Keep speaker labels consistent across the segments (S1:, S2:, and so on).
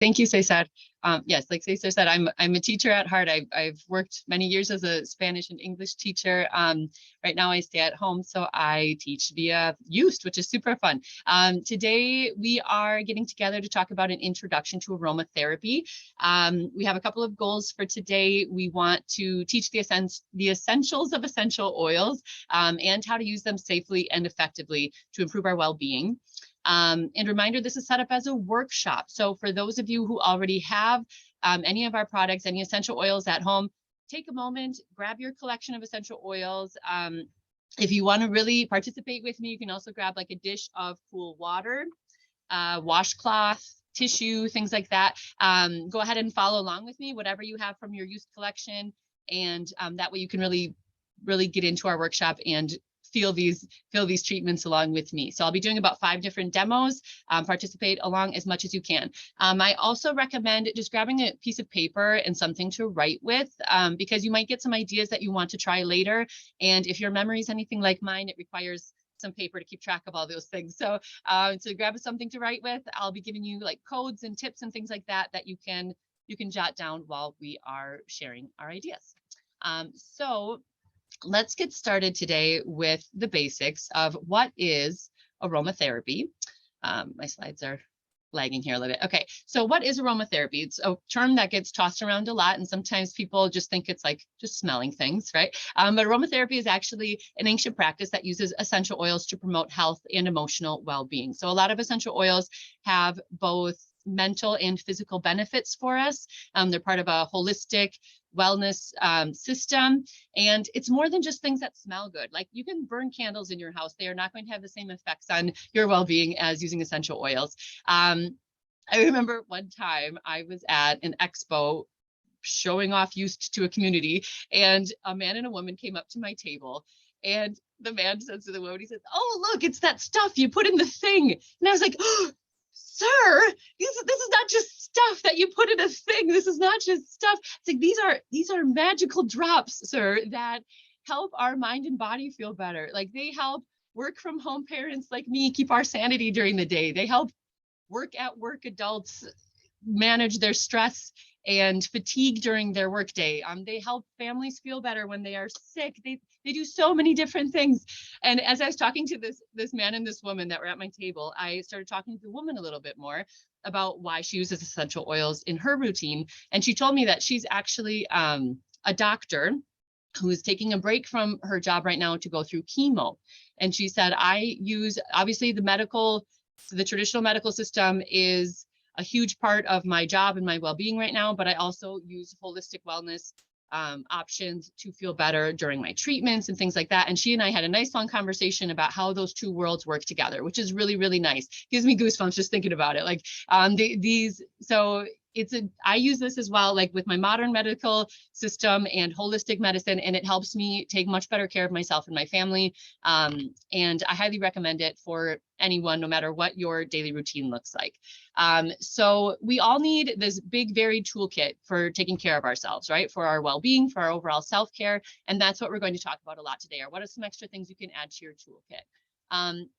S1: Thank you, Cesar. Yes, like Cesar said, I'm a teacher at heart. I've worked many years as a Spanish and English teacher. Right now I stay at home, so I teach via Used, which is super fun. Today we are getting together to talk about an introduction to aromatherapy. We have a couple of goals for today. We want to teach the essentials of essential oils and how to use them safely and effectively to improve our well-being. And reminder, this is set up as a workshop. So for those of you who already have any of our products, any essential oils at home, take a moment, grab your collection of essential oils. If you want to really participate with me, you can also grab like a dish of cool water, washcloth, tissue, things like that. Go ahead and follow along with me, whatever you have from your used collection. And that way you can really get into our workshop and feel these treatments along with me. So I'll be doing about 5 different demos. Participate along as much as you can. I also recommend just grabbing a piece of paper and something to write with, because you might get some ideas that you want to try later. And if your memory is anything like mine, it requires some paper to keep track of all those things. So grab something to write with. I'll be giving you like codes and tips and things like that you can jot down while we are sharing our ideas. So let's get started today with the basics of what is aromatherapy. My slides are lagging here a little bit. Okay, so what is aromatherapy? It's a term that gets tossed around a lot, and sometimes people just think it's like just smelling things, right? But aromatherapy is actually an ancient practice that uses essential oils to promote health and emotional well-being. So a lot of essential oils have both mental and physical benefits for us. They're part of a holistic wellness system, and it's more than just things that smell good. Like you can burn candles in your house, they are not going to have the same effects on your well-being as using essential oils. I remember one time I was at an expo showing off Used to a community, and a man and a woman came up to my table, and the man says to the woman, he says, "Oh, look, it's that stuff you put in the thing." And I was like, "Oh, sir, this is not just stuff that you put in a thing. This is not just stuff. It's like these are magical drops, sir, that help our mind and body feel better. Like they help work from home parents like me keep our sanity during the day. They help work at work adults manage their stress and fatigue during their workday. They help families feel better when they are sick. They do so many different things." And as I was talking to this man and this woman that were at my table, I started talking to the woman a little bit more about why she uses essential oils in her routine. And she told me that she's actually a doctor who is taking a break from her job right now to go through chemo. And she said, "I use, obviously the traditional medical system is a huge part of my job and my well-being right now, but I also use holistic wellness options to feel better during my treatments and things like that." And she and I had a nice long conversation about how those two worlds work together, which is really, really nice. Gives me goosebumps just thinking about it. Like I use this as well, like with my modern medical system and holistic medicine, and it helps me take much better care of myself and my family. And I highly recommend it for anyone, no matter what your daily routine looks like. So we all need this big, varied toolkit for taking care of ourselves, right? For our well-being, for our overall self-care. And that's what we're going to talk about a lot today, or what are some extra things you can add to your toolkit.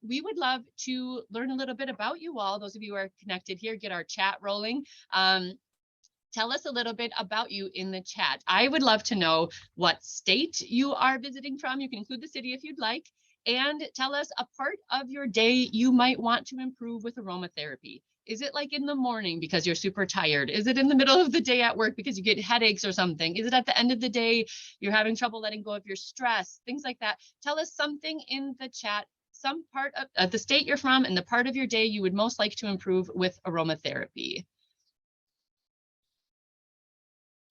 S1: We would love to learn a little bit about you all. Those of you who are connected here, get our chat rolling. Tell us a little bit about you in the chat. I would love to know what state you are visiting from. You can include the city if you'd like. And tell us a part of your day you might want to improve with aromatherapy. Is it like in the morning because you're super tired? Is it in the middle of the day at work because you get headaches or something? Is it at the end of the day you're having trouble letting go of your stress? Things like that. Tell us something in the chat, some part of the state you're from and the part of your day you would most like to improve with aromatherapy.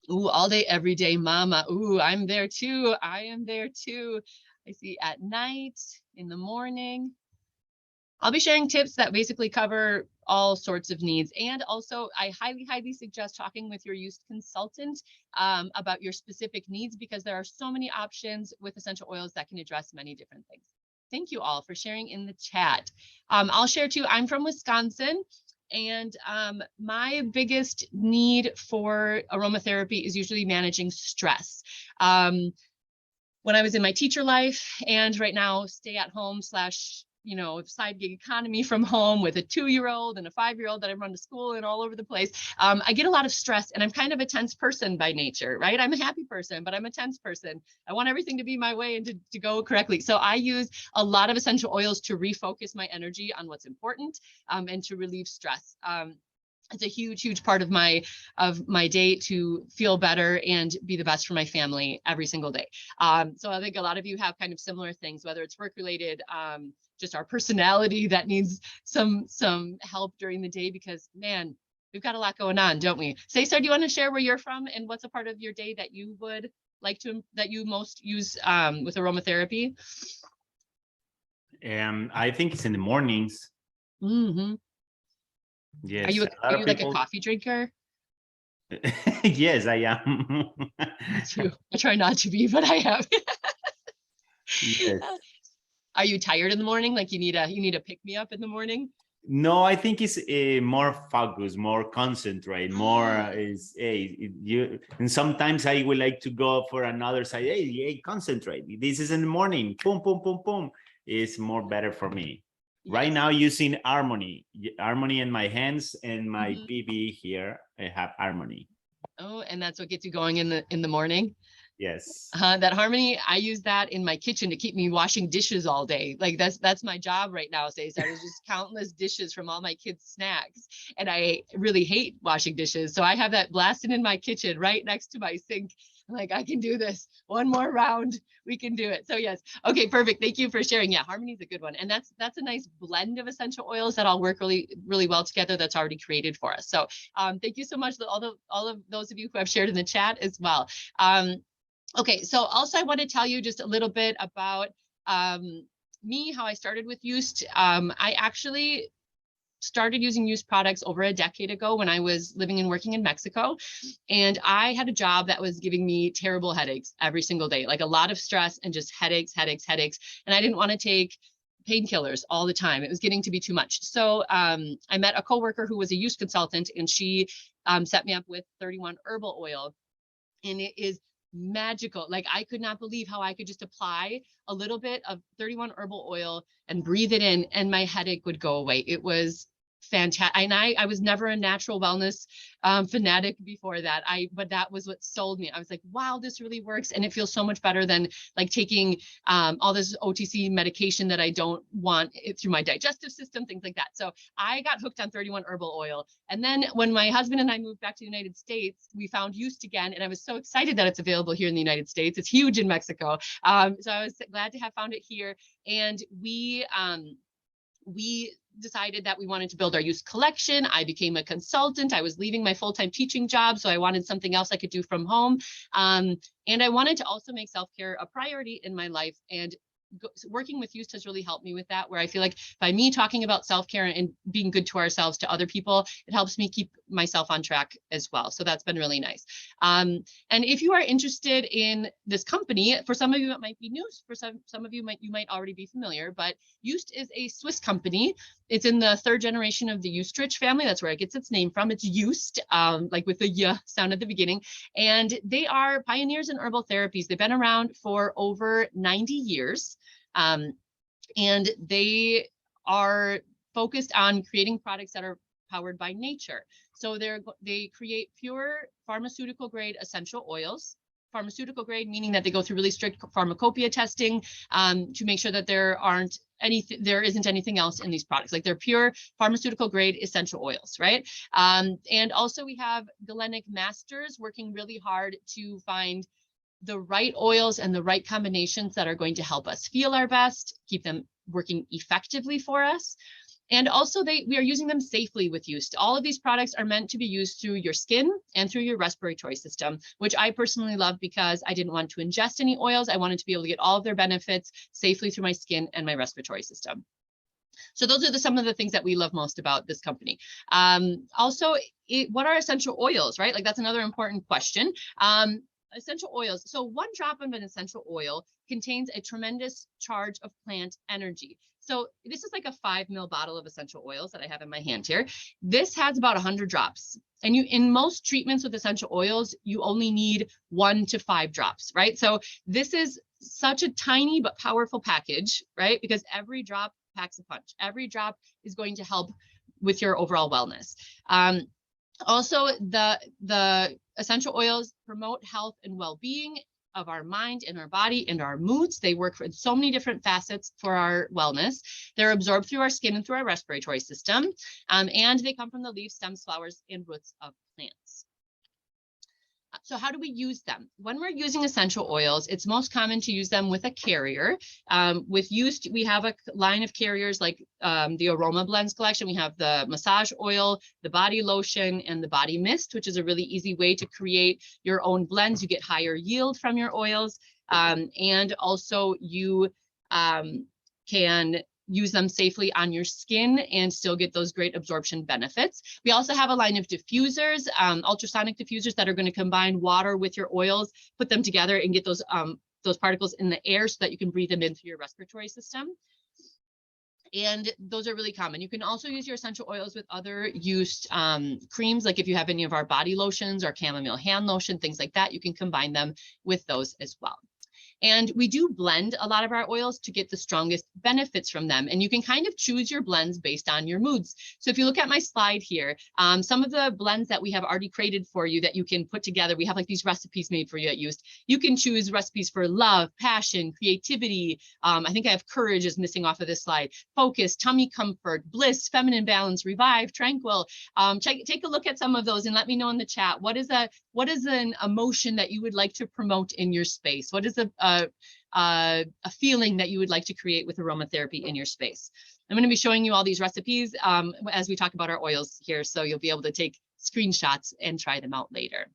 S1: Ooh, all day, every day, mama. Ooh, I'm there too. I am there too. I see at night, in the morning. I'll be sharing tips that basically cover all sorts of needs. And also, I highly, highly suggest talking with your Used consultant about your specific needs, because there are so many options with essential oils that can address many different things. Thank you all for sharing in the chat. I'll share too, I'm from Wisconsin. And my biggest need for aromatherapy is usually managing stress. When I was in my teacher life and right now stay at home / side gig economy from home with a 2-year-old and a 5-year-old that I run to school and all over the place. I get a lot of stress, and I'm kind of a tense person by nature, right? I'm a happy person, but I'm a tense person. I want everything to be my way and to go correctly. So I use a lot of essential oils to refocus my energy on what's important, and to relieve stress. It's a huge part of my day to feel better and be the best for my family every single day. So I think a lot of you have kind of similar things, whether it's work related, just our personality that needs some help during the day, because man, we've got a lot going on, don't we? Cesar, do you want to share where you're from and what's a part of your day that you would like to, that you most use with aromatherapy?
S2: I think it's in the mornings.
S1: Mm-hmm.
S2: Yes.
S1: Are you like a coffee drinker?
S2: Yes, I am.
S1: Me too. I try not to be, but I am.
S2: Yes.
S1: Are you tired in the morning? Like you need a pick me up in the morning?
S2: No, I think it's more focus, more concentrate, more is you. And sometimes I would like to go for another side. Hey, concentrate. This is in the morning. Boom, boom, boom, boom. It's more better for me. Yes. Right now, using harmony in my hands and my PB here. I have harmony.
S1: Oh, and that's what gets you going in the morning.
S2: Yes.
S1: That harmony, I use that in my kitchen to keep me washing dishes all day. Like that's my job right now, Cesar, is just countless dishes from all my kids' snacks. And I really hate washing dishes. So I have that blasting in my kitchen right next to my sink. I'm like, I can do this. One more round, we can do it. So yes. Okay, perfect. Thank you for sharing. Yeah, harmony is a good one. And that's a nice blend of essential oils that all work really, really well together, that's already created for us. So thank you so much to all of those of you who have shared in the chat as well. Okay, so also I want to tell you just a little bit about me, how I started with Used. I actually started using Used products over a decade ago when I was living and working in Mexico. And I had a job that was giving me terrible headaches every single day, like a lot of stress and just headaches. And I didn't want to take painkillers all the time. It was getting to be too much. So I met a coworker who was a Used consultant, and she set me up with 31 herbal oil. And it is magical. Like I could not believe how I could just apply a little bit of 31 herbal oil and breathe it in, and my headache would go away. It was fantastic. And I was never a natural wellness fanatic before that. But that was what sold me. I was like, wow, this really works. And it feels so much better than like taking all this OTC medication that I don't want through my digestive system, things like that. So I got hooked on 31 herbal oil. And then when my husband and I moved back to the United States, we found Used again. And I was so excited that it's available here in the United States. It's huge in Mexico. So I was glad to have found it here. And we decided that we wanted to build our Used collection. I became a consultant. I was leaving my full-time teaching job, so I wanted something else I could do from home. And I wanted to also make self-care a priority in my life. And working with Used has really helped me with that, where I feel like by me talking about self-care and being good to ourselves, to other people, it helps me keep myself on track as well. So that's been really nice. And if you are interested in this company, for some of you it might be news, for some of you might already be familiar, but Used is a Swiss company. It's in the third generation of the Eustrich family. That's where it gets its name from. It's Used, like with the y sound at the beginning. And they are pioneers in herbal therapies. They've been around for over 90 years. And they are focused on creating products that are powered by nature. So they create pure pharmaceutical grade essential oils. Pharmaceutical grade meaning that they go through really strict pharmacopoeia testing to make sure that there isn't anything else in these products. Like they're pure pharmaceutical grade essential oils, right? And also we have Galenic masters working really hard to find the right oils and the right combinations that are going to help us feel our best, keep them working effectively for us. And also we are using them safely with Used. All of these products are meant to be used through your skin and through your respiratory system, which I personally love because I didn't want to ingest any oils. I wanted to be able to get all of their benefits safely through my skin and my respiratory system. So those are some of the things that we love most about this company. Also, what are essential oils, right? Like that's another important question. Essential oils. So one drop of an essential oil contains a tremendous charge of plant energy. So this is like a 5 ml bottle of essential oils that I have in my hand here. This has about 100 drops. And in most treatments with essential oils, you only need 1 to 5 drops, right? So this is such a tiny but powerful package, right? Because every drop packs a punch. Every drop is going to help with your overall wellness. Also, the essential oils promote health and well-being of our mind and our body and our moods. They work in so many different facets for our wellness. They're absorbed through our skin and through our respiratory system, and they come from the leaves, stems, flowers, and roots of plants. So how do we use them? When we're using essential oils, it's most common to use them with a carrier. We have a line of carriers like the Aroma Blends collection. We have the massage oil, the body lotion, and the body mist, which is a really easy way to create your own blends. You get higher yield from your oils, and also you can use them safely on your skin and still get those great absorption benefits. We also have a line of diffusers, ultrasonic diffusers that are going to combine water with your oils, put them together and get those particles in the air so that you can breathe them in through your respiratory system. And those are really common. You can also use your essential oils with other used creams, like if you have any of our body lotions or chamomile hand lotion, things like that, you can combine them with those as well. And we do blend a lot of our oils to get the strongest benefits from them. And you can kind of choose your blends based on your moods. So if you look at my slide here, some of the blends that we have already created for you that you can put together, we have like these recipes made for you at Used. You can choose recipes for love, passion, creativity. I think I have courage is missing off of this slide. Focus, tummy comfort, bliss, feminine balance, revive, tranquil. Take a look at some of those and let me know in the chat. What is an emotion that you would like to promote in your space? What is a feeling that you would like to create with aromatherapy in your space? I'm going to be showing you all these recipes as we talk about our oils here, so you'll be able to take screenshots and try them out later.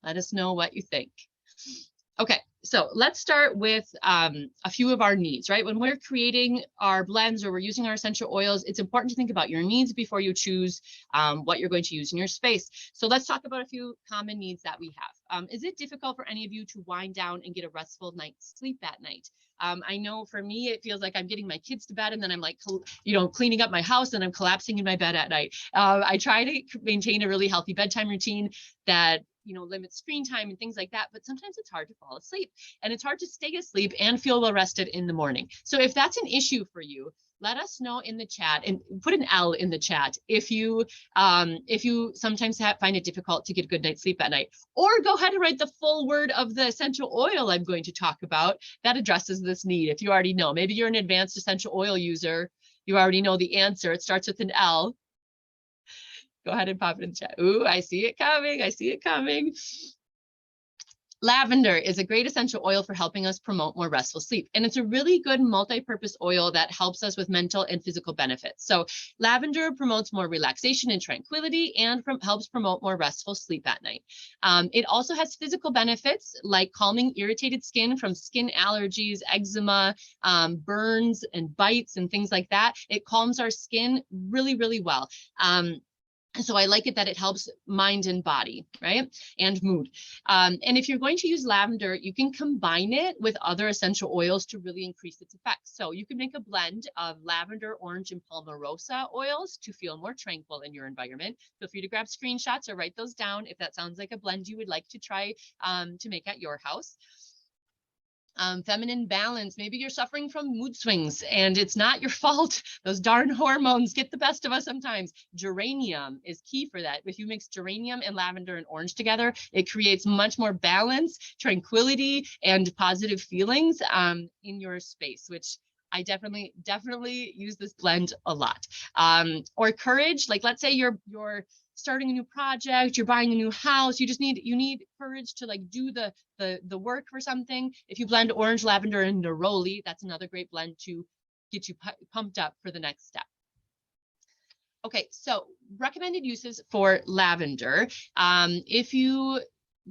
S1: Let us know what you think. Okay, so let's start with a few of our needs, right? When we're creating our blends or we're using our essential oils, it's important to think about your needs before you choose what you're going to use in your space. So let's talk about a few common needs that we have. Is it difficult for any of you to wind down and get a restful night's sleep at night? I know for me, it feels like I'm getting my kids to bed and then I'm like, cleaning up my house and I'm collapsing in my bed at night. I try to maintain a really healthy bedtime routine that limit screen time and things like that. But sometimes it's hard to fall asleep and it's hard to stay asleep and feel well rested in the morning. So if that's an issue for you, let us know in the chat and put an L in the chat if you sometimes find it difficult to get a good night's sleep at night, or go ahead and write the full word of the essential oil I'm going to talk about that addresses this need. If you already know, maybe you're an advanced essential oil user, you already know the answer. It starts with an L. Go ahead and pop it in the chat. Ooh, I see it coming. I see it coming. Lavender is a great essential oil for helping us promote more restful sleep. And it's a really good multi-purpose oil that helps us with mental and physical benefits. So lavender promotes more relaxation and tranquility and helps promote more restful sleep at night. It also has physical benefits like calming irritated skin from skin allergies, eczema, burns and bites and things like that. It calms our skin really, really well. So I like it that it helps mind and body, right? And mood. And if you're going to use lavender, you can combine it with other essential oils to really increase its effects. So you can make a blend of lavender, orange, and palmarosa oils to feel more tranquil in your environment. Feel free to grab screenshots or write those down if that sounds like a blend you would like to try to make at your house. Feminine balance. Maybe you're suffering from mood swings and it's not your fault. Those darn hormones get the best of us sometimes. Geranium is key for that. If you mix geranium and lavender and orange together, it creates much more balance, tranquility, and positive feelings in your space, which I definitely use this blend a lot. Or courage, like let's say you're starting a new project, you're buying a new house, you need courage to like do the work for something. If you blend orange, lavender, and neroli, that's another great blend to get you pumped up for the next step. Okay, so recommended uses for lavender. If you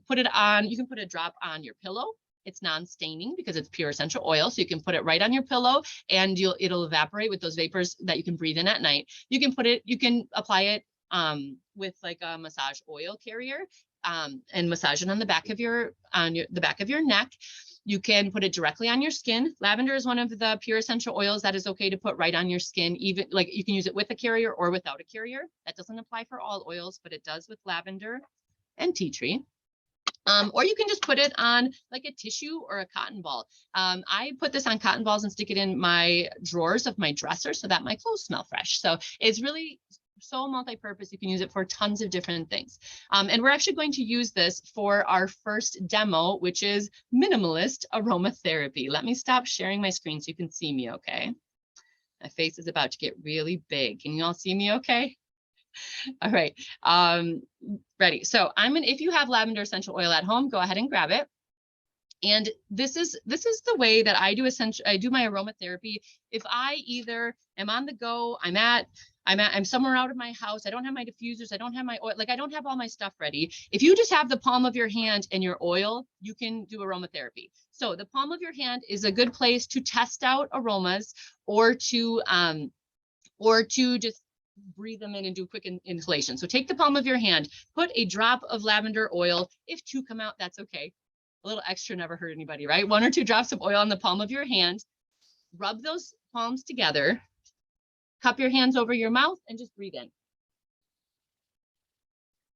S1: put it on, you can put a drop on your pillow. It's non-staining because it's pure essential oil. So you can put it right on your pillow and it'll evaporate with those vapors that you can breathe in at night. You can apply it with like a massage oil carrier and massage it on the back of the back of your neck. You can put it directly on your skin. Lavender is one of the pure essential oils that is okay to put right on your skin. Even like you can use it with a carrier or without a carrier. That doesn't apply for all oils, but it does with lavender and tea tree. Or you can just put it on like a tissue or a cotton ball. I put this on cotton balls and stick it in my drawers of my dresser so that my clothes smell fresh. So it's really so multi-purpose. You can use it for tons of different things. And we're actually going to use this for our first demo, which is minimalist aromatherapy. Let me stop sharing my screen so you can see me, okay? My face is about to get really big. Can you all see me okay? All right, ready. So if you have lavender essential oil at home, go ahead and grab it. And this is the way that I do my aromatherapy. If I either am on the go, I'm somewhere out of my house, I don't have my diffusers, I don't have my oil, like I don't have all my stuff ready. If you just have the palm of your hand and your oil, you can do aromatherapy. So the palm of your hand is a good place to test out aromas or to just breathe them in and do quick inhalation. So take the palm of your hand, put a drop of lavender oil. If 2 come out, that's okay. A little extra never hurt anybody, right? 1 or 2 drops of oil on the palm of your hand. Rub those palms together. Cup your hands over your mouth and just breathe in.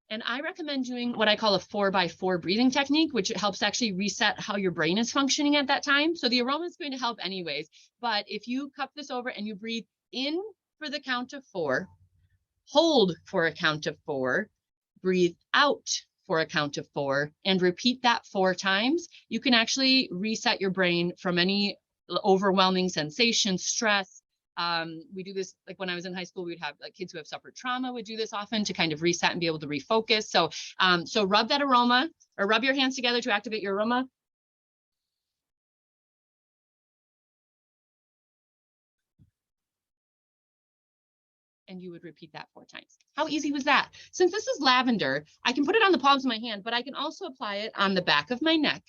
S1: And I recommend doing what I call a 4x4 breathing technique, which helps actually reset how your brain is functioning at that time. So the aroma is going to help anyways. But if you cup this over and you breathe in for the count of 4, hold for a count of 4, breathe out for a count of 4, and repeat that 4 times, you can actually reset your brain from any overwhelming sensation, stress. We do this, like when I was in high school, we'd have like kids who have suffered trauma would do this often to kind of reset and be able to refocus. So rub that aroma, or rub your hands together to activate your aroma. And you would repeat that 4 times. How easy was that? Since this is lavender, I can put it on the palms of my hand, but I can also apply it on the back of my neck,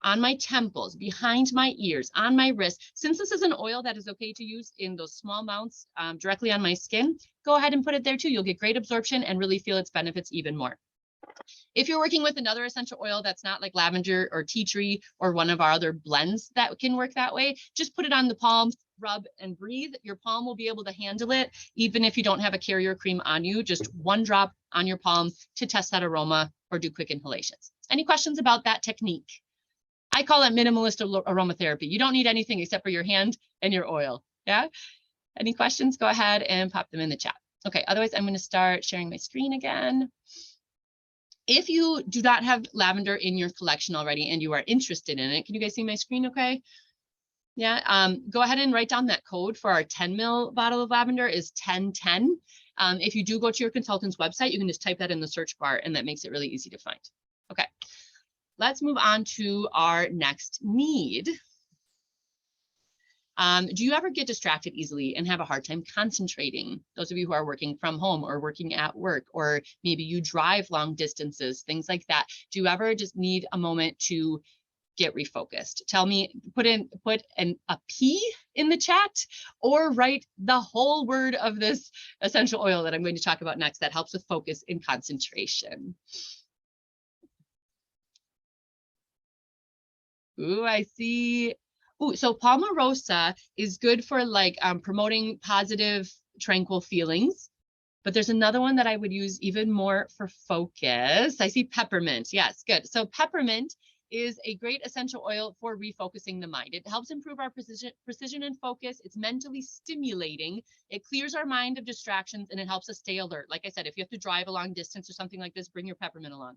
S1: on my temples, behind my ears, on my wrist. Since this is an oil that is okay to use in those small amounts directly on my skin, go ahead and put it there too. You'll get great absorption and really feel its benefits even more. If you're working with another essential oil that's not like lavender or tea tree or one of our other blends that can work that way, just put it on the palm, rub and breathe. Your palm will be able to handle it even if you don't have a carrier cream on you. Just 1 drop on your palm to test that aroma or do quick inhalations. Any questions about that technique? I call it minimalist aromatherapy. You don't need anything except for your hand and your oil. Yeah. Any questions? Go ahead and pop them in the chat. Okay. Otherwise, I'm going to start sharing my screen again. If you do not have lavender in your collection already and you are interested in it, can you guys see my screen okay? Yeah, go ahead and write down that code for our 10 ml bottle of lavender is 1010. If you do go to your consultant's website, you can just type that in the search bar and that makes it really easy to find. Okay, let's move on to our next need. Do you ever get distracted easily and have a hard time concentrating? Those of you who are working from home or working at work, or maybe you drive long distances, things like that. Do you ever just need a moment to get refocused? Tell me, put a P in the chat or write the whole word of this essential oil that I'm going to talk about next that helps with focus and concentration. Ooh, I see. Ooh, so Palmarosa is good for like promoting positive, tranquil feelings. But there's another one that I would use even more for focus. I see peppermint. Yes, good. So peppermint is a great essential oil for refocusing the mind. It helps improve our precision and focus. It's mentally stimulating. It clears our mind of distractions and it helps us stay alert. Like I said, if you have to drive a long distance or something like this, bring your peppermint along.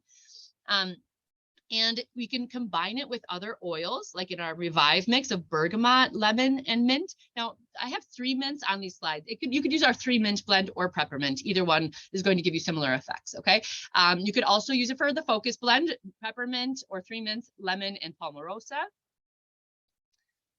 S1: And we can combine it with other oils, like in our Revive mix of bergamot, lemon, and mint. Now, I have 3 mints on these slides. You could use our 3 mint blend or peppermint. Either one is going to give you similar effects, okay? You could also use it for the focus blend, peppermint or 3 mints, lemon, and palmarosa.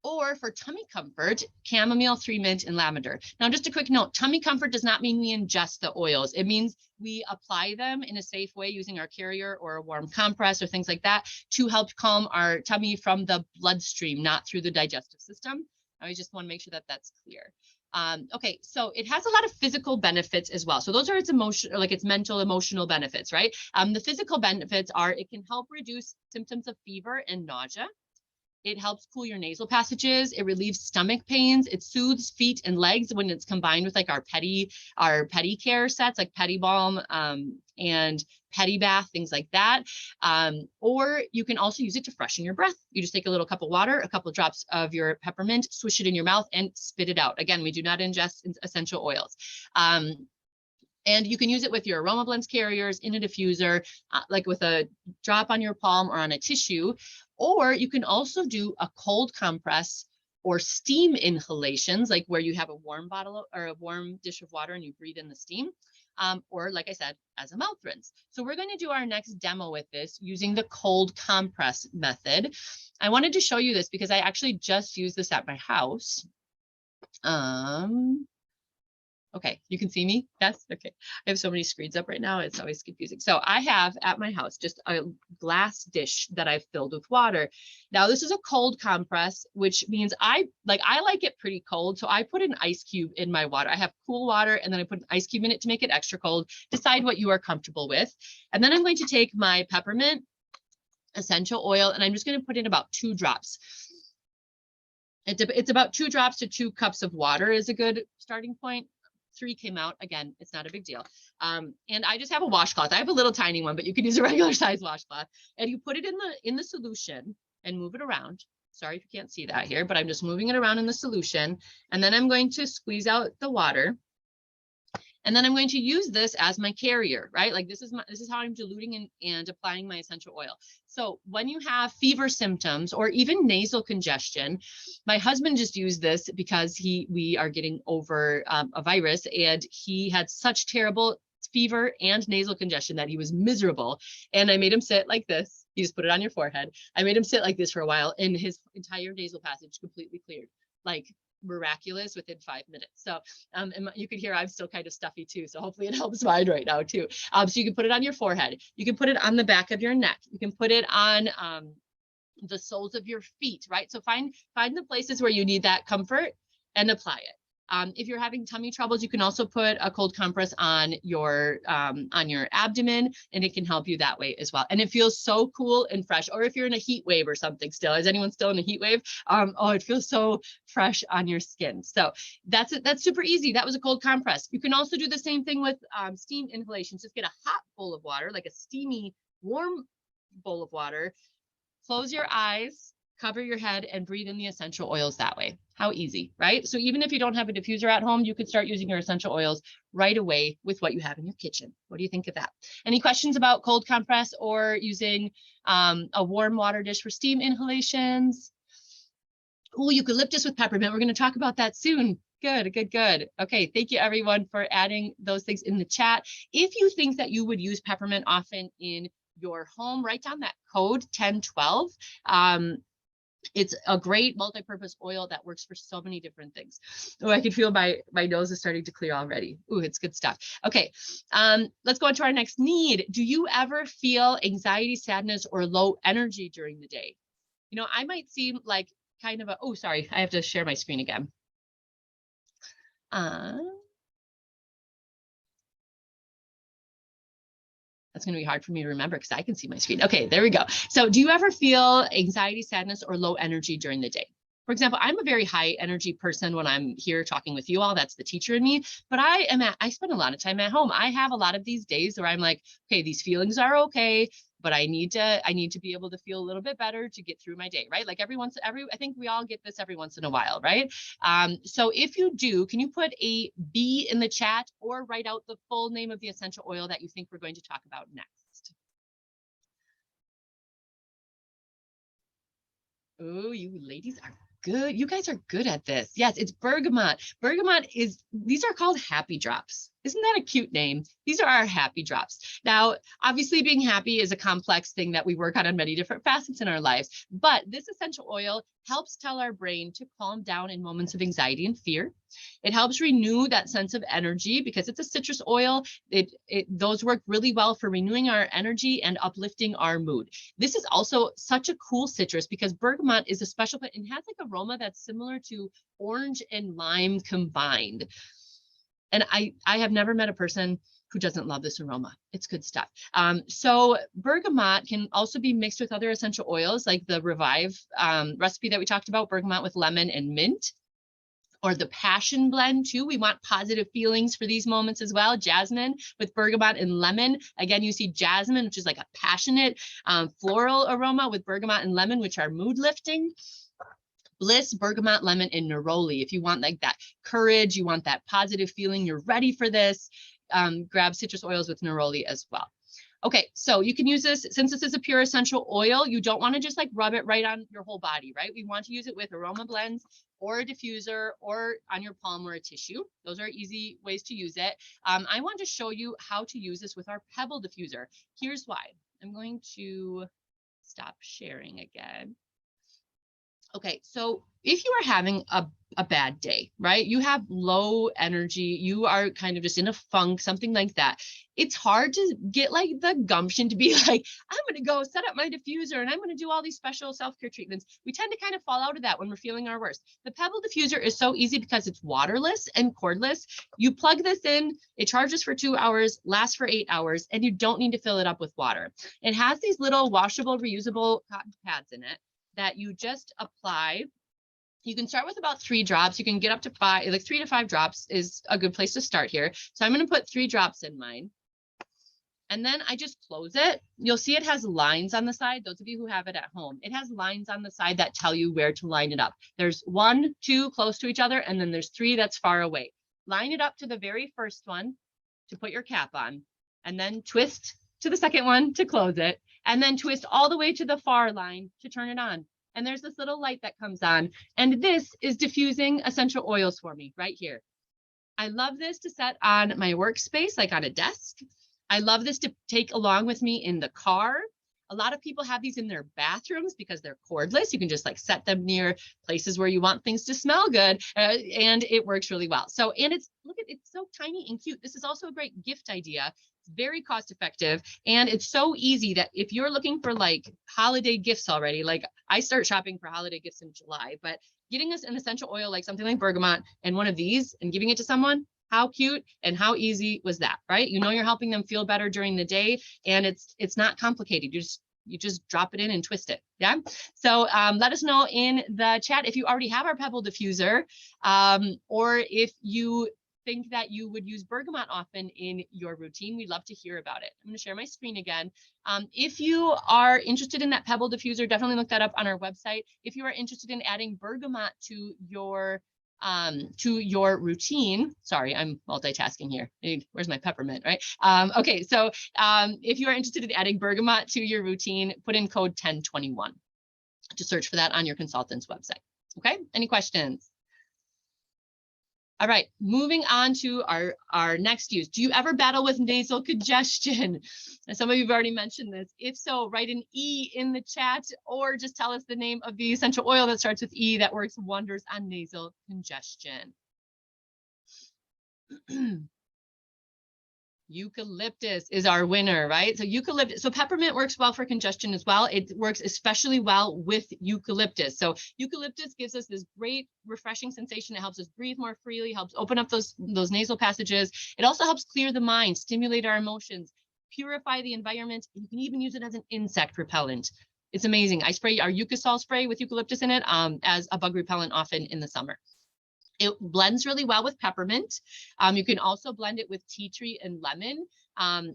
S1: Or for tummy comfort, chamomile, 3 mint, and lavender. Now, just a quick note, tummy comfort does not mean we ingest the oils. It means we apply them in a safe way using our carrier or a warm compress or things like that to help calm our tummy from the bloodstream, not through the digestive system. I just want to make sure that that's clear. Okay, so it has a lot of physical benefits as well. So those are its emotional, like its mental, emotional benefits, right? The physical benefits are it can help reduce symptoms of fever and nausea. It helps cool your nasal passages. It relieves stomach pains. It soothes feet and legs when it's combined with like our pedi care sets, like Pedi Balm and Pedi Bath, things like that. Or you can also use it to freshen your breath. You just take a little cup of water, a couple of drops of your peppermint, swish it in your mouth, and spit it out. Again, we do not ingest essential oils. And you can use it with your aroma blends carriers, in a diffuser, like with a drop on your palm or on a tissue. Or you can also do a cold compress or steam inhalations, like where you have a warm bottle or a warm dish of water and you breathe in the steam. Or like I said, as a mouth rinse. So we're going to do our next demo with this using the cold compress method. I wanted to show you this because I actually just used this at my house. Okay, you can see me? Yes, okay. I have so many screens up right now, it's always confusing. So I have at my house just a glass dish that I've filled with water. Now this is a cold compress, which means I like it pretty cold. So I put an ice cube in my water. I have cool water and then I put an ice cube in it to make it extra cold. Decide what you are comfortable with. And then I'm going to take my peppermint essential oil and I'm just going to put in about 2 drops. It's about 2 drops to 2 cups of water is a good starting point. 3 came out. Again, it's not a big deal. And I just have a washcloth. I have a little tiny one, but you can use a regular size washcloth. And you put it in the solution and move it around. Sorry if you can't see that here, but I'm just moving it around in the solution. And then I'm going to squeeze out the water. And then I'm going to use this as my carrier, right? Like this is how I'm diluting and applying my essential oil. So when you have fever symptoms or even nasal congestion, my husband just used this because we are getting over a virus and he had such terrible fever and nasal congestion that he was miserable. And I made him sit like this. You just put it on your forehead. I made him sit like this for a while and his entire nasal passage completely cleared. Like miraculous within 5 minutes. So and you can hear I'm still kind of stuffy too. So hopefully it helps mine right now too. So you can put it on your forehead. You can put it on the back of your neck. You can put it on the soles of your feet, right? So find the places where you need that comfort and apply it. If you're having tummy troubles, you can also put a cold compress on your abdomen and it can help you that way as well. And it feels so cool and fresh. Or if you're in a heat wave or something still, is anyone still in a heat wave? Oh, it feels so fresh on your skin. So that's it. That's super easy. That was a cold compress. You can also do the same thing with steam inhalations. Just get a hot bowl of water, like a steamy, warm bowl of water. Close your eyes, cover your head, and breathe in the essential oils that way. How easy, right? So even if you don't have a diffuser at home, you could start using your essential oils right away with what you have in your kitchen. What do you think of that? Any questions about cold compress or using a warm water dish for steam inhalations? Oh, eucalyptus with peppermint. We're going to talk about that soon. Good, good, good. Okay, thank you everyone for adding those things in the chat. If you think that you would use peppermint often in your home, write down that code 1012. It's a great multi-purpose oil that works for so many different things. Oh, I can feel my nose is starting to clear already. Ooh, it's good stuff. Okay, let's go on to our next need. Do you ever feel anxiety, sadness, or low energy during the day? You know, I might seem like kind of a, oh, sorry, I have to share my screen again. That's going to be hard for me to remember because I can see my screen. Okay, there we go. So do you ever feel anxiety, sadness, or low energy during the day? For example, I'm a very high energy person when I'm here talking with you all. That's the teacher in me. But I spend a lot of time at home. I have a lot of these days where I'm like, okay, these feelings are okay, but I need to be able to feel a little bit better to get through my day, right? Like I think we all get this every once in a while, right? So if you do, can you put a B in the chat or write out the full name of the essential oil that you think we're going to talk about next? Oh, you ladies are good. You guys are good at this. Yes, it's bergamot. These are called happy drops. Isn't that a cute name? These are our happy drops. Now, obviously being happy is a complex thing that we work on many different facets in our lives, but this essential oil helps tell our brain to calm down in moments of anxiety and fear. It helps renew that sense of energy because it's a citrus oil. Those work really well for renewing our energy and uplifting our mood. This is also such a cool citrus because bergamot is a special plant and has like aroma that's similar to orange and lime combined. And I have never met a person Who doesn't love this aroma? It's good stuff. So bergamot can also be mixed with other essential oils, like the Revive recipe that we talked about, bergamot with lemon and mint, or the passion blend too. We want positive feelings for these moments as well. Jasmine with bergamot and lemon. Again, you see jasmine, which is like a passionate floral aroma, with bergamot and lemon, which are mood lifting. Bliss, bergamot, lemon, and neroli. If you want like that courage, you want that positive feeling, you're ready for this, grab citrus oils with neroli as well. Okay, so you can use this, since this is a pure essential oil, you don't want to just like rub it right on your whole body, right? We want to use it with aroma blends or a diffuser or on your palm or a tissue. Those are easy ways to use it. I want to show you how to use this with our pebble diffuser. Here's why. I'm going to stop sharing again. Okay, so if you are having a bad day, right? You have low energy, you are kind of just in a funk, something like that. It's hard to get like the gumption to be like, I'm going to go set up my diffuser and I'm going to do all these special self-care treatments. We tend to kind of fall out of that when we're feeling our worst. The Pebble diffuser is so easy because it's waterless and cordless. You plug this in, it charges for 2 hours, lasts for 8 hours, and you don't need to fill it up with water. It has these little washable, reusable cotton pads in it that you just apply. You can start with about 3 drops. You can get up to 5, like 3 to 5 drops is a good place to start here. So I'm going to put 3 drops in mine. And then I just close it. You'll see it has lines on the side. Those of you who have it at home, it has lines on the side that tell you where to line it up. There's 1, 2 close to each other, and then there's 3 that's far away. Line it up to the very first one to put your cap on, and then twist to the second one to close it, and then twist all the way to the far line to turn it on. And there's this little light that comes on, and this is diffusing essential oils for me right here. I love this to set on my workspace, like on a desk. I love this to take along with me in the car. A lot of people have these in their bathrooms because they're cordless. You can just like set them near places where you want things to smell good, and it works really well. So, and it's, look at, it's so tiny and cute. This is also a great gift idea. It's very cost effective, and it's so easy that if you're looking for like holiday gifts already, like I start shopping for holiday gifts in July, but getting us an essential oil like something like bergamot and one of these and giving it to someone, how cute and how easy was that, right? You know, you're helping them feel better during the day, and it's not complicated. You just drop it in and twist it. Yeah. So let us know in the chat if you already have our Pebble diffuser, or if you think that you would use bergamot often in your routine. We'd love to hear about it. I'm going to share my screen again. If you are interested in that Pebble diffuser, definitely look that up on our website. If you are interested in adding bergamot to your routine, sorry, I'm multitasking here. Where's my peppermint, right? Okay, so if you are interested in adding bergamot to your routine, put in code 1021 to search for that on your consultant's website. Okay, any questions? All right, moving on to our next use. Do you ever battle with nasal congestion? And some of you have already mentioned this. If so, write an E in the chat, or just tell us the name of the essential oil that starts with E that works wonders on nasal congestion. Eucalyptus is our winner, right? So eucalyptus, so peppermint works well for congestion as well. It works especially well with eucalyptus. So eucalyptus gives us this great refreshing sensation. It helps us breathe more freely, helps open up those nasal passages. It also helps clear the mind, stimulate our emotions, purify the environment. You can even use it as an insect repellent. It's amazing. I spray our Eucasol spray with eucalyptus in it as a bug repellent often in the summer. It blends really well with peppermint. You can also blend it with tea tree and lemon,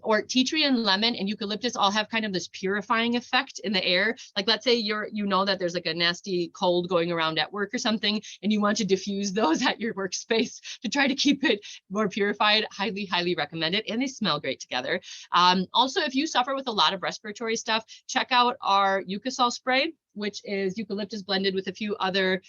S1: or tea tree and lemon and eucalyptus all have kind of this purifying effect in the air. Like let's say you know that there's like a nasty cold going around at work or something, and you want to diffuse those at your workspace to try to keep it more purified. Highly, highly recommend it. And they smell great together. Also, if you suffer with a lot of respiratory stuff, check out our Eucasol spray, which is eucalyptus blended with a few other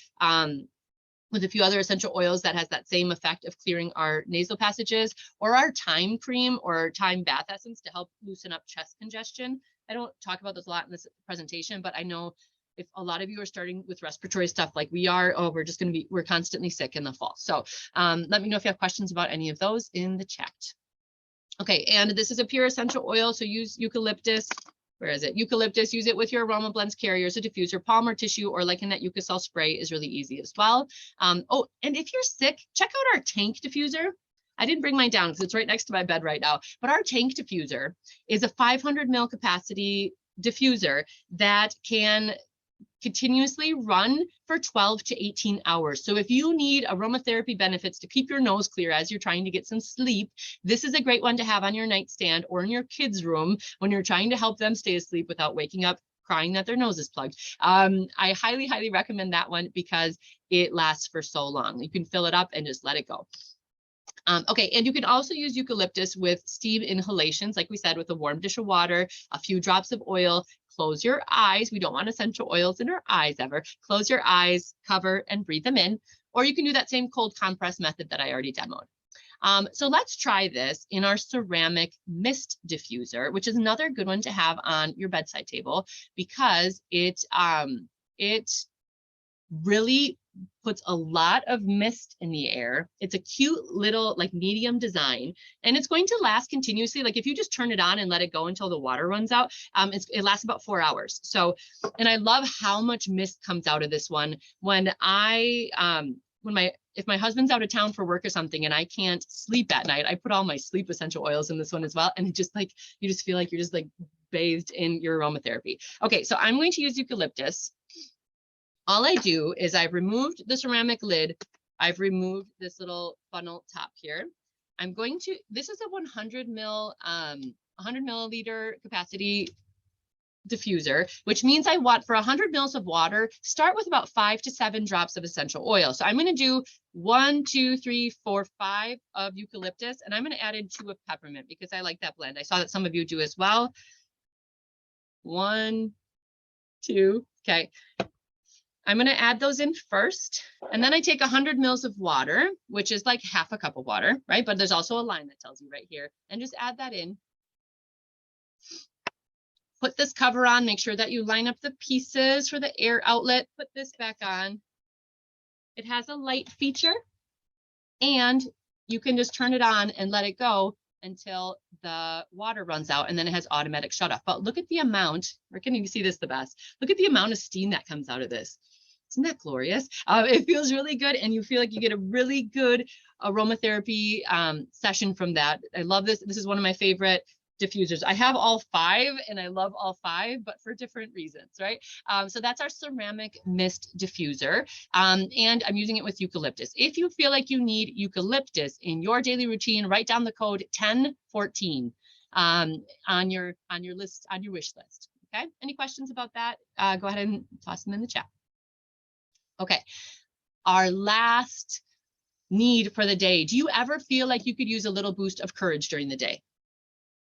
S1: essential oils that has that same effect of clearing our nasal passages, or our thyme cream or thyme bath essence to help loosen up chest congestion. I don't talk about this a lot in this presentation, but I know if a lot of you are starting with respiratory stuff like we are, we're constantly sick in the fall. So let me know if you have questions about any of those in the chat. Okay, and this is a pure essential oil, so use eucalyptus. Where is it? Eucalyptus, use it with your aroma blends carriers, a diffuser, palm or tissue, or like in that Eucasol spray is really easy as well. Oh, and if you're sick, check out our tank diffuser. I didn't bring mine down because it's right next to my bed right now, but our tank diffuser is a 500 ml capacity diffuser that can continuously run for 12 to 18 hours. So if you need aromatherapy benefits to keep your nose clear as you're trying to get some sleep, this is a great one to have on your nightstand or in your kids' room when you're trying to help them stay asleep without waking up crying that their nose is plugged. I highly, highly recommend that one because it lasts for so long. You can fill it up and just let it go. Okay, and you can also use eucalyptus with steam inhalations, like we said, with a warm dish of water, a few drops of oil. Close your eyes. We don't want essential oils in our eyes ever. Close your eyes, cover, and breathe them in. Or you can do that same cold compress method that I already demoed. So let's try this in our ceramic mist diffuser, which is another good one to have on your bedside table because it really puts a lot of mist in the air. It's a cute little like medium design, and it's going to last continuously. Like if you just turn it on and let it go until the water runs out, it lasts about 4 hours. So, and I love how much mist comes out of this one. When if my husband's out of town for work or something and I can't sleep at night, I put all my sleep essential oils in this one as well. And it just like, you just feel like you're just like bathed in your aromatherapy. Okay, so I'm going to use eucalyptus. All I do is I've removed the ceramic lid. I've removed this little funnel top here. I'm going to, this is a 100 milliliter capacity diffuser, which means I want for 100 mils of water, start with about 5 to 7 drops of essential oil. So I'm going to do 1, 2, 3, 4, 5 of eucalyptus, and I'm going to add in 2 of peppermint because I like that blend. I saw that some of you do as well. 1, 2, okay. I'm going to add those in first, and then I take 100 mils of water, which is like half a cup of water, right? But there's also a line that tells you right here, and just add that in. Put this cover on, make sure that you line up the pieces for the air outlet, put this back on. It has a light feature, and you can just turn it on and let it go until the water runs out, and then it has automatic shut off. But look at the amount, where can you see this the best? Look at the amount of steam that comes out of this. Isn't that glorious? It feels really good, and you feel like you get a really good aromatherapy session from that. I love this. This is one of my favorite diffusers. I have all 5, and I love all 5, but for different reasons, right? So that's our ceramic mist diffuser, and I'm using it with eucalyptus. If you feel like you need eucalyptus in your daily routine, write down the code 1014 on your list, on your wish list. Okay. Any questions about that? Go ahead and toss them in the chat. Okay, our last need for the day. Do you ever feel like you could use a little boost of courage during the day?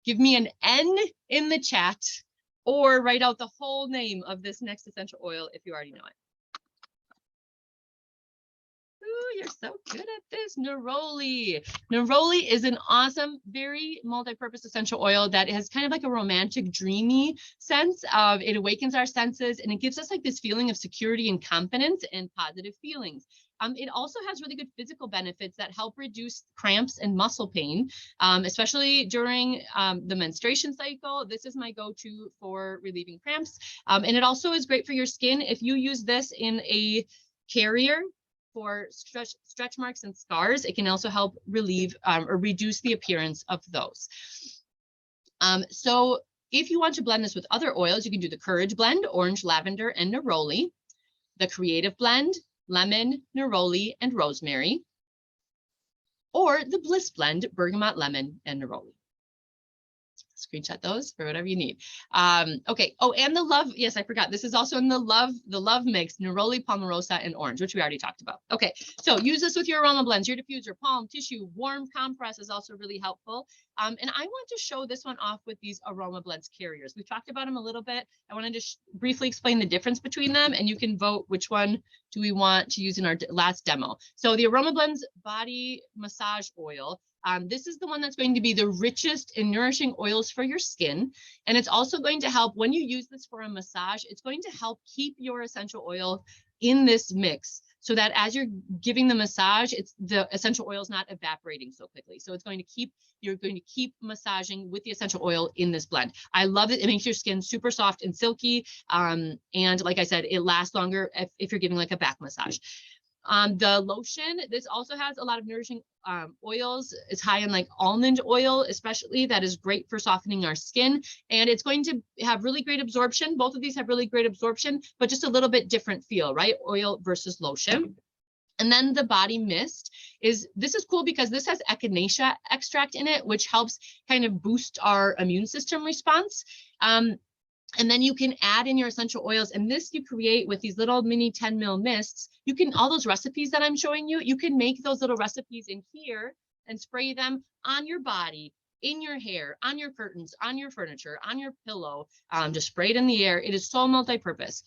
S1: Give me an N in the chat or write out the whole name of this next essential oil if you already know it. Ooh, you're so good at this. Neroli. Neroli is an awesome, very multi-purpose essential oil that has kind of like a romantic, dreamy sense of it awakens our senses, and it gives us like this feeling of security and confidence and positive feelings. It also has really good physical benefits that help reduce cramps and muscle pain, especially during the menstruation cycle. This is my go-to for relieving cramps. And it also is great for your skin. If you use this in a carrier for stretch marks and scars, it can also help relieve or reduce the appearance of those. So if you want to blend this with other oils, you can do the Courage blend, orange, lavender, and neroli, the Creative blend, lemon, neroli, and rosemary, or the Bliss blend, bergamot, lemon, and neroli. Screenshot those for whatever you need. Okay. Oh, and the love. Yes, I forgot. This is also in the love mix, neroli, palmarosa, and orange, which we already talked about. Okay. So use this with your aroma blends, your diffuser, palm, tissue, warm compress is also really helpful. And I want to show this one off with these aroma blends carriers. We talked about them a little bit. I want to just briefly explain the difference between them, and you can vote which one do we want to use in our last demo. So the aroma blends body massage oil. This is the one that's going to be the richest in nourishing oils for your skin. And it's also going to help when you use this for a massage, it's going to help keep your essential oil in this mix so that as you're giving the massage, the essential oil is not evaporating so quickly. So it's going to keep, you're going to keep massaging with the essential oil in this blend. I love it. It makes your skin super soft and silky. And like I said, it lasts longer if you're giving like a back massage. The lotion, this also has a lot of nourishing oils. It's high in like almond oil, especially, that is great for softening our skin. And it's going to have really great absorption. Both of these have really great absorption, but just a little bit different feel, right? Oil versus lotion. And then the body mist this is cool because this has echinacea extract in it, which helps kind of boost our immune system response. And then you can add in your essential oils, and this you create with these little mini 10 ml mists. You can, all those recipes that I'm showing you, you can make those little recipes in here and spray them on your body, in your hair, on your curtains, on your furniture, on your pillow. Just spray it in the air. It is so multi-purpose.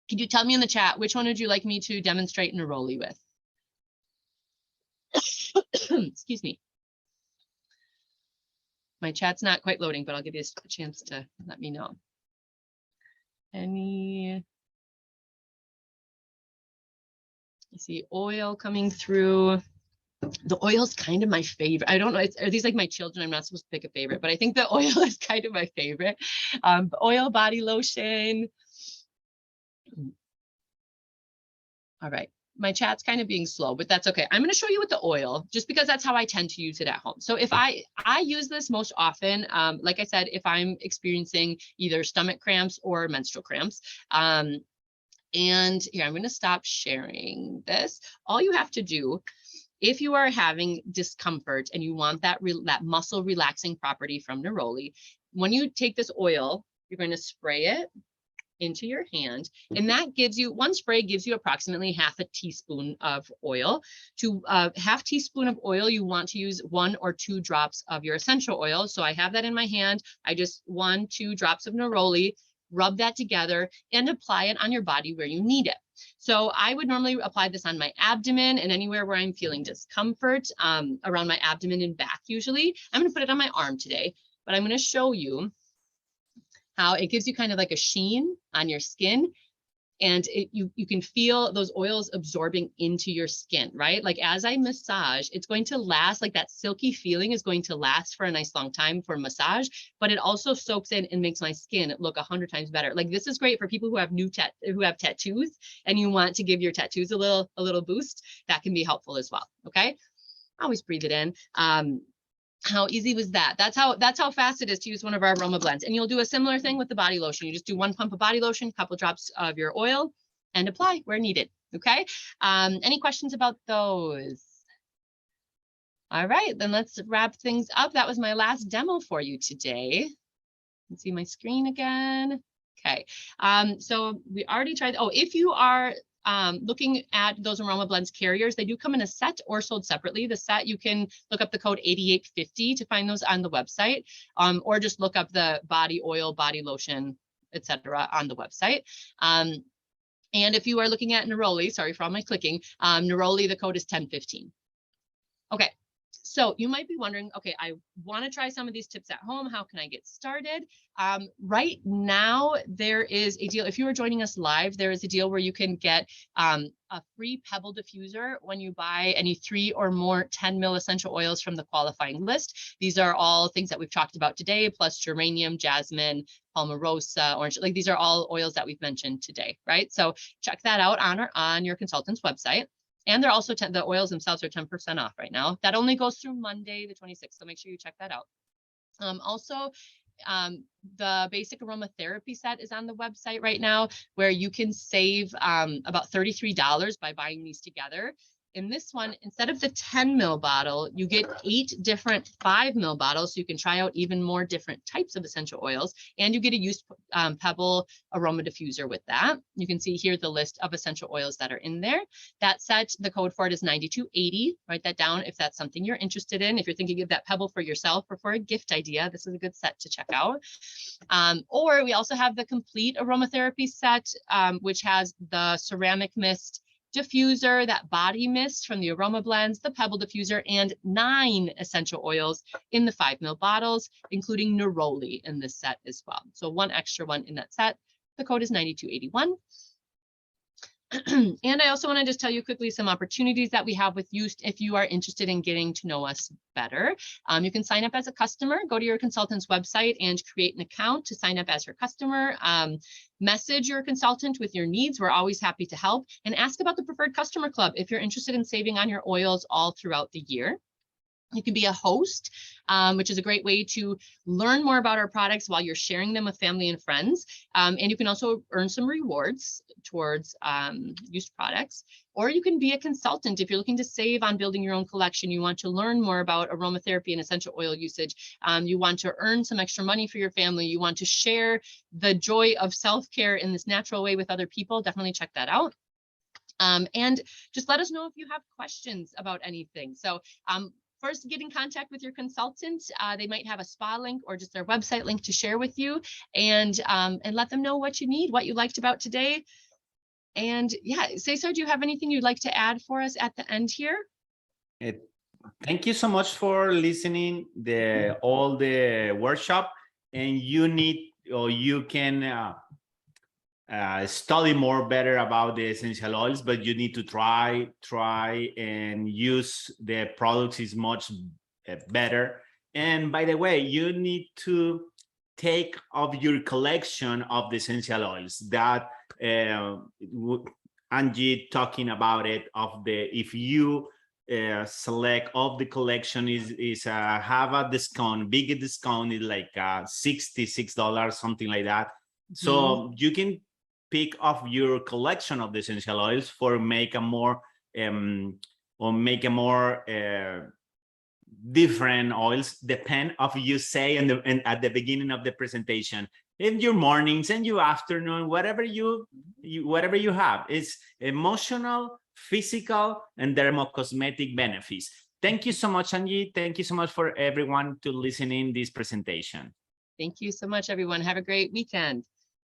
S1: Could you tell me in the chat, which one would you like me to demonstrate neroli with? Excuse me. My chat's not quite loading, but I'll give you a chance to let me know. You see oil coming through. The oil's kind of my favorite. I don't know, are these like my children? I'm not supposed to pick a favorite, but I think the oil is kind of my favorite. Oil body lotion. All right, my chat's kind of being slow, but that's okay. I'm going to show you with the oil, just because that's how I tend to use it at home. So if I use this most often, like I said, if I'm experiencing either stomach cramps or menstrual cramps. And here, I'm going to stop sharing this. All you have to do, if you are having discomfort and you want that muscle relaxing property from neroli, when you take this oil, you're going to spray it into your hand, and that gives you, one spray gives you approximately half a teaspoon of oil. To half teaspoon of oil, you want to use 1 or 2 drops of your essential oil. So I have that in my hand. I just 1-2 drops of neroli, rub that together and apply it on your body where you need it. So I would normally apply this on my abdomen and anywhere where I'm feeling discomfort, around my abdomen and back usually. I'm going to put it on my arm today, but I'm going to show you how it gives you kind of like a sheen on your skin, and you can feel those oils absorbing into your skin, right? Like as I massage, it's going to last, like that silky feeling is going to last for a nice long time for massage, but it also soaks in and makes my skin look 100 times better. Like this is great for people who have tattoos and you want to give your tattoos a little boost. That can be helpful as well. Okay, always breathe it in. How easy was that? That's how fast it is to use one of our aroma blends. And you'll do a similar thing with the body lotion. You just do 1 pump of body lotion, a couple drops of your oil, and apply where needed. Okay. Any questions about those? All right, then let's wrap things up. That was my last demo for you today. Let's see my screen again. Okay. So we already tried. Oh, if you are looking at those aroma blends carriers, they do come in a set or sold separately. The set, you can look up the code 8850 to find those on the website, or just look up the body oil, body lotion, etc. on the website. And if you are looking at neroli, sorry for all my clicking, neroli, the code is 1015. Okay. So you might be wondering, okay, I want to try some of these tips at home. How can I get started? Right now, there is a deal. If you are joining us live, there is a deal where you can get a free pebble diffuser when you buy any 3 or more 10 ml essential oils from the qualifying list. These are all things that we've talked about today, plus geranium, jasmine, palmarosa, orange. Like these are all oils that we've mentioned today, right? So check that out on your consultant's website. And they're also, the oils themselves are 10% off right now. That only goes through Monday, the 26th. So make sure you check that out. Also, the basic aromatherapy set is on the website right now, where you can save about $33 by buying these together. In this one, instead of the 10 ml bottle, you get 8 different 5 ml bottles, so you can try out even more different types of essential oils, and you get a used pebble aroma diffuser with that. You can see here the list of essential oils that are in there. That set, the code for it is 9280. Write that down if that's something you're interested in. If you're thinking of that pebble for yourself or for a gift idea, this is a good set to check out. Or we also have the complete aromatherapy set, which has the ceramic mist diffuser, that body mist from the aroma blends, the pebble diffuser, and 9 essential oils in the 5 ml bottles, including neroli in this set as well. So 1 extra one in that set. The code is 9281. And I also want to just tell you quickly some opportunities that we have with you if you are interested in getting to know us better. You can sign up as a customer, go to your consultant's website and create an account to sign up as her customer. Message your consultant with your needs. We're always happy to help. And ask about the Preferred Customer Club if you're interested in saving on your oils all throughout the year. You can be a host, which is a great way to learn more about our products while you're sharing them with family and friends. And you can also earn some rewards towards used products. Or you can be a consultant if you're looking to save on building your own collection. You want to learn more about aromatherapy and essential oil usage. You want to earn some extra money for your family. You want to share the joy of self-care in this natural way with other people. Definitely check that out. And just let us know if you have questions about anything. So first, get in contact with your consultant. They might have a spa link or just their website link to share with you, and let them know what you need, what you liked about today. And yeah, Cesar, do you have anything you'd like to add for us at the end here?
S2: Thank you so much for listening all the workshop, and you can study more better about the essential oils, but you need to try and use the products is much better. And by the way, you need to take of your collection of the essential oils that Angie talking about it, of the if you select of the collection is have a discount, bigger discount, is like $66, something like that. So you can pick up your collection of the essential oils for make a more different oils, depend of you say and at the beginning of the presentation, in your mornings and your afternoon, whatever you have, it's emotional, physical, and dermocosmetic benefits. Thank you so much, Angie. Thank you so much for everyone to listen in this presentation.
S1: Thank you so much, everyone. Have a great weekend.